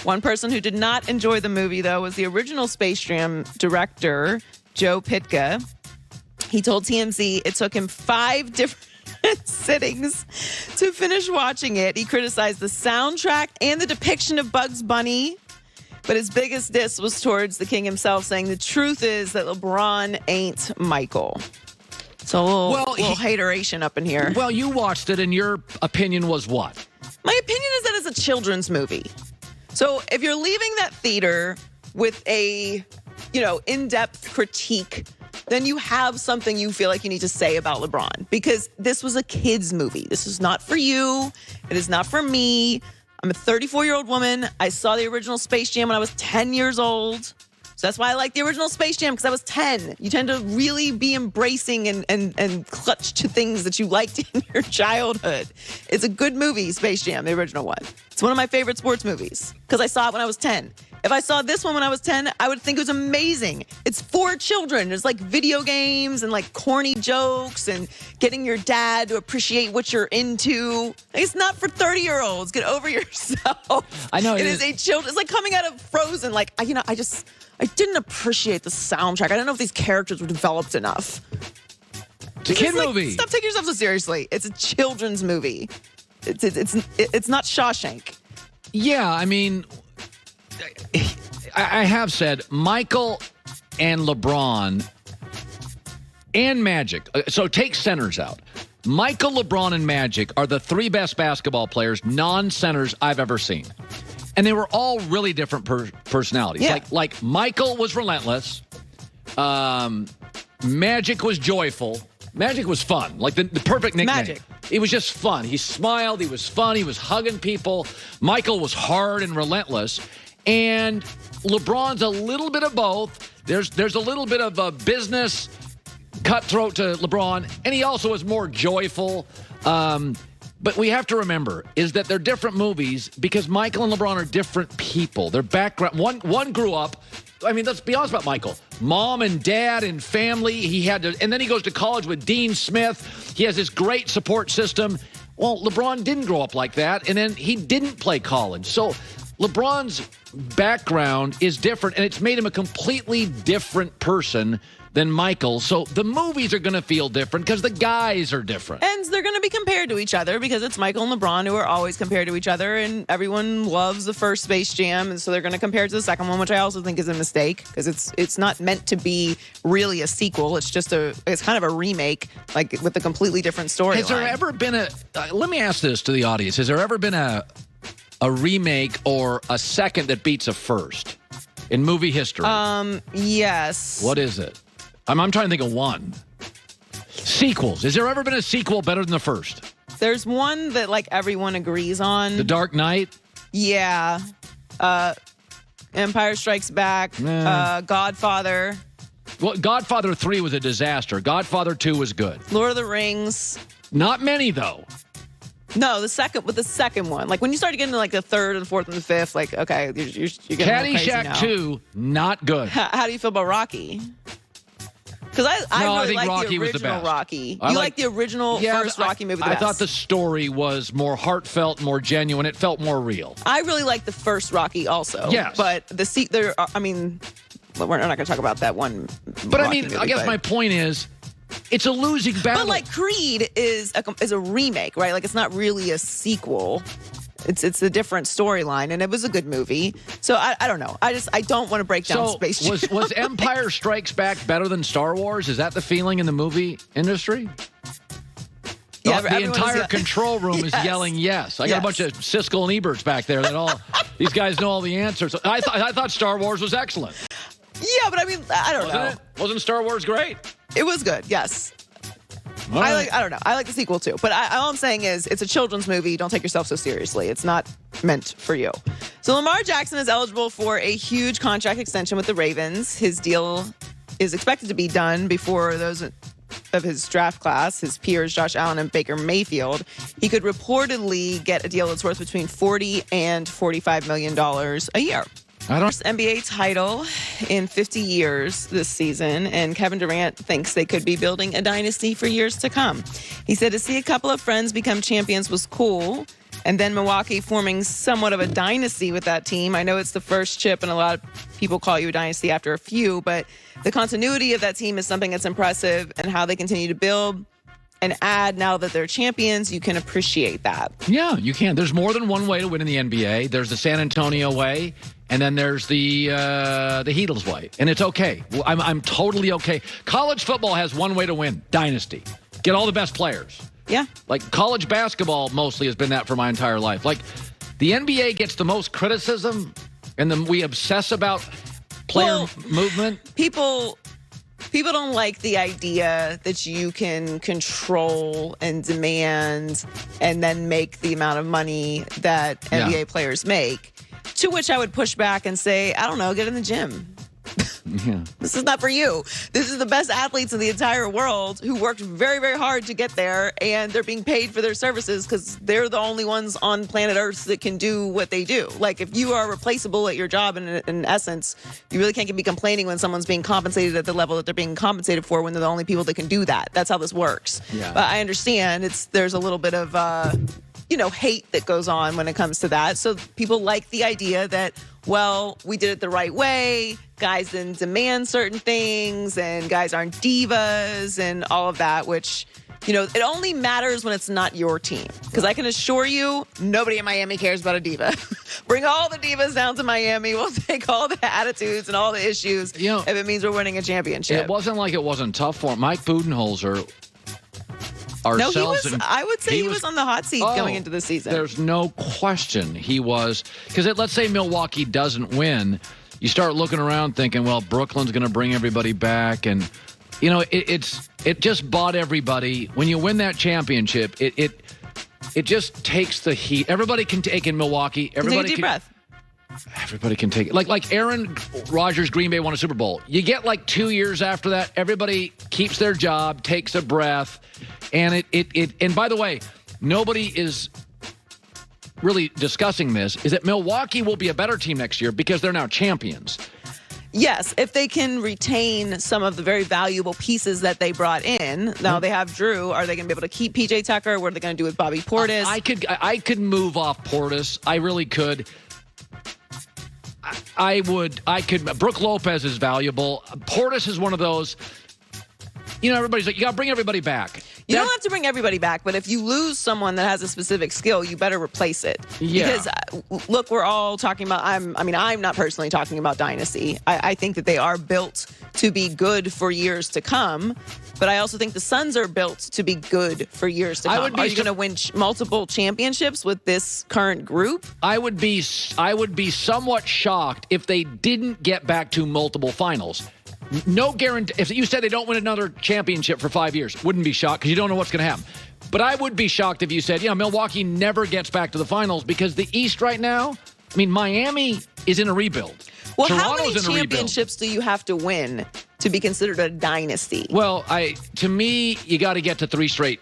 One person who did not enjoy the movie, though, was the original Space Jam director, Joe Pytka. He told TMZ it took him 5 different sittings to finish watching it. He criticized the soundtrack and the depiction of Bugs Bunny. But his biggest diss was towards the king himself, saying the truth is that LeBron ain't Michael. So a little hateration up in here. Well, you watched it, and your opinion was what? My opinion is that it's a children's movie. So if you're leaving that theater with a, in-depth critique, then you have something you feel like you need to say about LeBron. Because this was a kid's movie. This is not for you. It is not for me. I'm a 34-year-old woman. I saw the original Space Jam when I was 10 years old. So that's why I like the original Space Jam, because I was 10. You tend to really be embracing and clutch to things that you liked in your childhood. It's a good movie, Space Jam, the original one. It's one of my favorite sports movies because I saw it when I was 10. If I saw this one when I was 10, I would think it was amazing. It's for children. There's like video games and like corny jokes and getting your dad to appreciate what you're into. It's not for 30-year-olds. Get over yourself. I know. It is a children. It's like coming out of Frozen. Like, I didn't appreciate the soundtrack. I don't know if these characters were developed enough. It's a kid movie. Stop taking yourself so seriously. It's a children's movie. It's not Shawshank. Yeah, I mean, I have said Michael and LeBron and Magic. So take centers out. Michael, LeBron, and Magic are the 3 best basketball players, non-centers, I've ever seen. And they were all really different personalities. Yeah. Like Michael was relentless. Magic was joyful. Magic was fun. Like the perfect nickname. Magic. It was just fun. He smiled. He was fun. He was hugging people. Michael was hard and relentless. And LeBron's a little bit of both. There's a little bit of a business cutthroat to LeBron. And he also is more joyful. But we have to remember is that they're different movies because Michael and LeBron are different people. Their background, one grew up. I mean, let's be honest about Michael. Mom and dad and family. And then he goes to college with Dean Smith. He has this great support system. Well, LeBron didn't grow up like that. And then he didn't play college. So LeBron's background is different, and it's made him a completely different person than Michael. So the movies are going to feel different because the guys are different. And they're going to be compared to each other because it's Michael and LeBron who are always compared to each other, and everyone loves the first Space Jam, and so they're going to compare it to the second one, which I also think is a mistake because it's not meant to be really a sequel. It's just it's kind of a remake, like with a completely different story. Has there ever been let me ask this to the audience. Has there ever been a remake or a second that beats a first in movie history? Yes. What is it? I'm trying to think of one. Sequels. Has there ever been a sequel better than the first? There's one that like everyone agrees on. The Dark Knight? Yeah. Empire Strikes Back. Godfather. Well, Godfather 3 was a disaster. Godfather 2 was good. Lord of the Rings. Not many, though. No, the second one. Like when you start getting to like the third and the fourth and the fifth, like, okay, you're getting Caddyshack 2, not good. How do you feel about Rocky? Because I really think like Rocky the was the original best. Rocky. You like the original first Rocky movie the best. I thought the story was more heartfelt, more genuine. It felt more real. I really like the first Rocky also. Yes. But we're not going to talk about that one. But Rocky I mean, movie, I guess my point is, it's a losing battle. But like Creed is a remake, right? Like it's not really a sequel. It's a different storyline, and it was a good movie. So I don't know. I don't want to break down Space Jam. Was Empire Strikes Back better than Star Wars? Is that the feeling in the movie industry? Yeah, the entire control room is yelling yes. I got a bunch of Siskel and Eberts back there that all these guys know all the answers. I thought Star Wars was excellent. Yeah, but I mean, I don't know. Wasn't Star Wars great? It was good. Yes. Right. I don't know. I like the sequel too. But all I'm saying is it's a children's movie. Don't take yourself so seriously. It's not meant for you. So Lamar Jackson is eligible for a huge contract extension with the Ravens. His deal is expected to be done before those of his draft class, his peers Josh Allen and Baker Mayfield. He could reportedly get a deal that's worth between $40 and $45 million a year. First NBA title in 50 years this season, and Kevin Durant thinks they could be building a dynasty for years to come. He said to see a couple of friends become champions was cool. And then Milwaukee forming somewhat of a dynasty with that team. I know it's the first chip, and a lot of people call you a dynasty after a few, but the continuity of that team is something that's impressive, and how they continue to build and add now that they're champions, you can appreciate that. Yeah, you can. There's more than one way to win in the NBA. There's the San Antonio way, and then there's the Heatles way, and it's okay. I'm totally okay. College football has one way to win: dynasty. Get all the best players. Yeah. Like college basketball mostly has been that for my entire life. Like the NBA gets the most criticism, and then we obsess about player movement. People don't like the idea that you can control and demand and then make the amount of money that NBA players make. To which I would push back and say, I don't know, get in the gym. Yeah. This is not for you. This is the best athletes in the entire world who worked very, very hard to get there, and they're being paid for their services because they're the only ones on planet Earth that can do what they do. Like, if you are replaceable at your job, in essence, you really can't be complaining when someone's being compensated at the level that they're being compensated for when they're the only people that can do that. That's how this works. Yeah. But I understand there's a little bit of hate that goes on when it comes to that. So people like the idea that, well, we did it the right way. Guys didn't demand certain things, and guys aren't divas and all of that, which, it only matters when it's not your team. Because I can assure you, nobody in Miami cares about a diva. Bring all the divas down to Miami. We'll take all the attitudes and all the issues if it means we're winning a championship. It wasn't like it wasn't tough for him. Mike Budenholzer. No, I would say he was on the hot seat going into the season. There's no question he was. Because let's say Milwaukee doesn't win, you start looking around thinking, well, Brooklyn's going to bring everybody back. And, it just bought everybody. When you win that championship, it just takes the heat. Everybody can take in Milwaukee. Everybody take a deep breath. Everybody can take it. Like Aaron Rodgers, Green Bay won a Super Bowl. You get like 2 years after that, everybody keeps their job, takes a breath. And and by the way, nobody is really discussing this, is that Milwaukee will be a better team next year because they're now champions. Yes, if they can retain some of the very valuable pieces that they brought in. Now they have Drew. Are they going to be able to keep PJ Tucker? What are they going to do with Bobby Portis? I could move off Portis. I really could. I could. Brooke Lopez is valuable. Portis is one of those. Everybody's like, you got to bring everybody back. You don't have to bring everybody back, but if you lose someone that has a specific skill, you better replace it. Yeah. Because, look, we're all talking about, I'm not personally talking about dynasty. I think that they are built to be good for years to come, but I also think the Suns are built to be good for years to come. Are you going to win multiple championships with this current group? I would be somewhat shocked if they didn't get back to multiple finals. No guarantee. If you said they don't win another championship for 5 years, wouldn't be shocked because you don't know what's going to happen. But I would be shocked if you said, Milwaukee never gets back to the finals because the East right now, Miami is in a rebuild. Well, how many championships do you have to win to be considered a dynasty? Well, to me, you got to get to 3 straight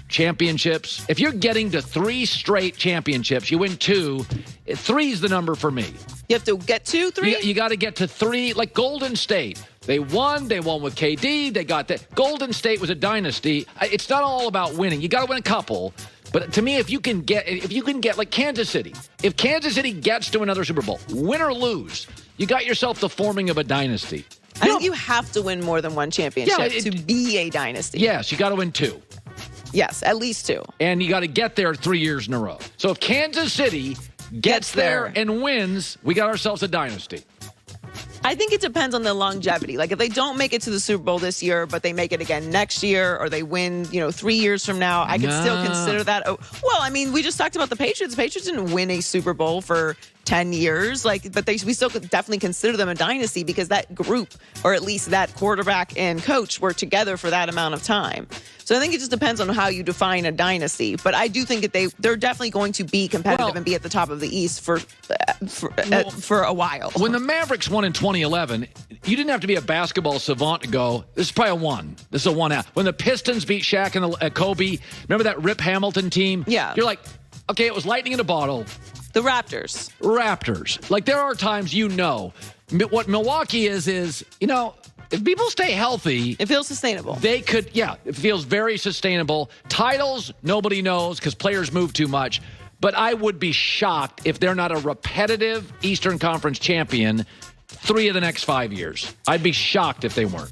championships. If you're getting to 3 straight championships, you win 2. 3 is the number for me. You have to get to 3? You got to get to 3, like Golden State. They won with KD. They got that. Golden State was a dynasty. It's not all about winning. You got to win a couple. But to me, if you can get like Kansas City, if Kansas City gets to another Super Bowl, win or lose, you got yourself the forming of a dynasty. I think you have to win more than one championship to be a dynasty. Yes, you got to win 2. Yes, at least 2. And you got to get there 3 years in a row. So if Kansas City gets there and wins, we got ourselves a dynasty. I think it depends on the longevity. Like if they don't make it to the Super Bowl this year, but they make it again next year, or they win, 3 years from now, I could still consider that. Well, we just talked about the Patriots. The Patriots didn't win a Super Bowl for 10 years, but we still could definitely consider them a dynasty because that group, or at least that quarterback and coach, were together for that amount of time. So I think it just depends on how you define a dynasty. But I do think that they're definitely going to be competitive and be at the top of the East for a while. When the Mavericks won in 2011, you didn't have to be a basketball savant to go, this is probably a 1. This is a 1 out. When the Pistons beat Shaq and Kobe, remember that Rip Hamilton team? Yeah. You're like, okay, it was lightning in a bottle. The Raptors. Like there are times what Milwaukee is, if people stay healthy, it feels sustainable. They could, it feels very sustainable. Titles, nobody knows because players move too much. but I would be shocked if they're not a repetitive Eastern Conference champion 3 of the next 5 years. I'd be shocked if they weren't.